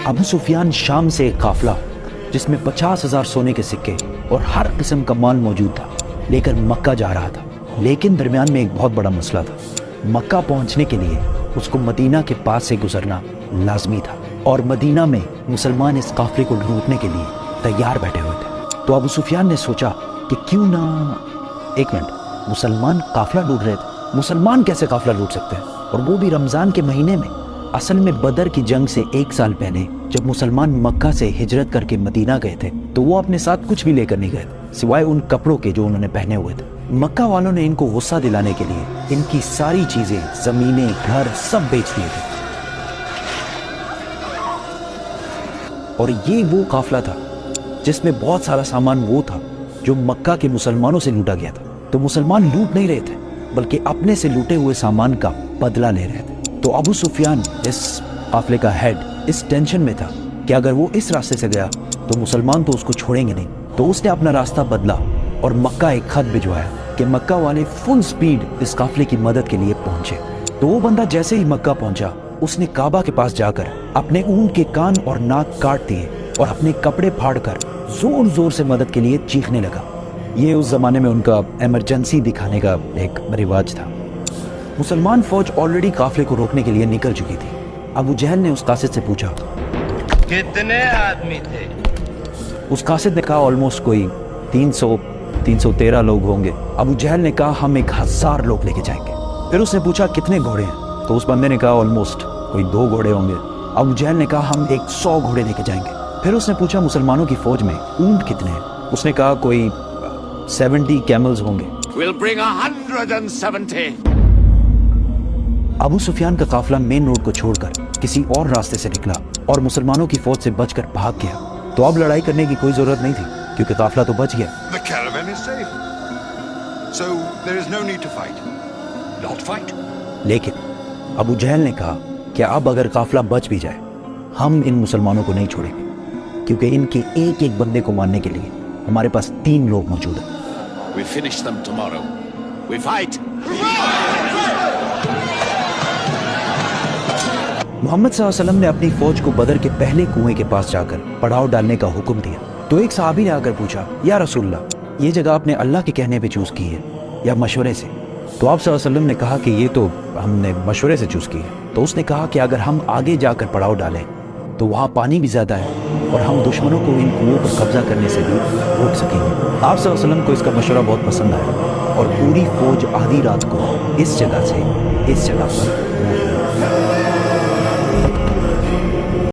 ابو سفیان شام سے ایک قافلہ جس میں 50,000 سونے کے سکے اور ہر قسم کا مال موجود تھا لے کر مکہ جا رہا تھا، لیکن درمیان میں ایک بہت بڑا مسئلہ تھا۔ مکہ پہنچنے کے لیے اس کو مدینہ کے پاس سے گزرنا لازمی تھا، اور مدینہ میں مسلمان اس قافلے کو لوٹنے کے لیے تیار بیٹھے ہوئے تھے۔ تو ابو سفیان نے سوچا کہ کیوں نہ ایک منٹ، مسلمان قافلہ لوٹ رہے تھے، مسلمان کیسے قافلہ لوٹ سکتے ہیں، اور وہ بھی رمضان کے مہینے میں؟ اصل میں بدر کی جنگ سے 1 سال پہلے جب مسلمان مکہ سے ہجرت کر کے مدینہ گئے تھے تو وہ اپنے ساتھ کچھ بھی لے کر نہیں گئے تھے سوائے ان کپڑوں کے جو انہوں نے پہنے ہوئے تھے۔ مکہ والوں نے ان کو غصہ دلانے کے لیے ان کی ساری چیزیں، زمینیں، گھر سب بیچ دیے تھے، اور یہ وہ قافلہ تھا جس میں بہت سارا سامان وہ تھا جو مکہ کے مسلمانوں سے لوٹا گیا تھا۔ تو مسلمان لوٹ نہیں رہے تھے بلکہ اپنے سے لوٹے ہوئے سامان کا بدلہ لے رہے تھے۔ تو ابو سفیان اس قافلے کا ہیڈ اس ٹینشن میں تھا کہ اگر وہ اس راستے سے گیا تو مسلمان تو اس کو چھوڑیں گے نہیں، تو اس نے اپنا راستہ بدلا اور مکہ ایک خط بھجوایا کہ مکہ والے فل سپیڈ اس قافلے کی مدد کے لیے پہنچے۔ تو وہ بندہ جیسے ہی مکہ پہنچا اس نے کعبہ کے پاس جا کر اپنے اونٹ کے کان اور ناک کاٹ دیے اور اپنے کپڑے پھاڑ کر زور زور سے مدد کے لیے چیخنے لگا۔ یہ اس زمانے میں ان کا ایمرجنسی دکھانے کا ایک رواج تھا۔ مسلمان فوج آلریڈی قافلے کو روکنے کے لیے نکل چکی تھی۔ ابو جہل نے اس قاصد سے پوچھا کتنے آدمی تھے؟ اس قاصد نے کہا آلموسٹ کوئی 313 لوگ ہوں گے۔ ابو جہل نے کہا ہم 1000 لوگ لے کے جائیں گے۔ پھر اس نے پوچھا کتنے گھوڑے ہیں؟ تو اس بندے نے کہا آلموسٹ کوئی 2 گھوڑے ہوں گے۔ ابو جہل نے کہا ہم 100 گھوڑے لے کے جائیں گے۔ پھر اس نے پوچھا مسلمانوں کی فوج میں اونٹ کتنے ہیں؟ اس نے کہا کوئی 70 کیملز ہوں گے۔ We'll bring 170. ابو سفیان کا قافلہ مین روڈ کو چھوڑ کر کسی اور راستے سے نکلا اور مسلمانوں کی فوج سے بچ کر بھاگ گیا۔ تو اب لڑائی کرنے کی کوئی ضرورت نہیں تھی کیونکہ قافلہ تو بچ گیا۔ The caravan is safe. So there is no need to fight. Not fight. لیکن ابو جہل نے کہا کہ اب اگر قافلہ بچ بھی جائے ہم ان مسلمانوں کو نہیں چھوڑیں گے کیونکہ ان کے ایک ایک بندے کو مارنے کے لیے ہمارے پاس 3 لوگ موجود ہیں۔ We finish them tomorrow. We fight. محمد صلی اللہ علیہ وسلم نے اپنی فوج کو بدر کے پہلے کنویں کے پاس جا کر پڑاؤ ڈالنے کا حکم دیا۔ تو ایک صحابی نے آ کر پوچھا یا رسول اللہ، یہ جگہ آپ نے اللہ کے کہنے پہ چوز کی ہے یا مشورے سے؟ تو آپ صلی اللہ علیہ وسلم نے کہا کہ یہ تو ہم نے مشورے سے چوز کی ہے۔ تو اس نے کہا کہ اگر ہم آگے جا کر پڑاؤ ڈالیں تو وہاں پانی بھی زیادہ ہے اور ہم دشمنوں کو ان کنووں پر قبضہ کرنے سے بھی روک سکیں گے۔ آپ صلی اللہ علیہ وسلم کو اس کا مشورہ بہت پسند آیا اور پوری فوج آدھی رات کو اس جگہ سے اس جگہ پر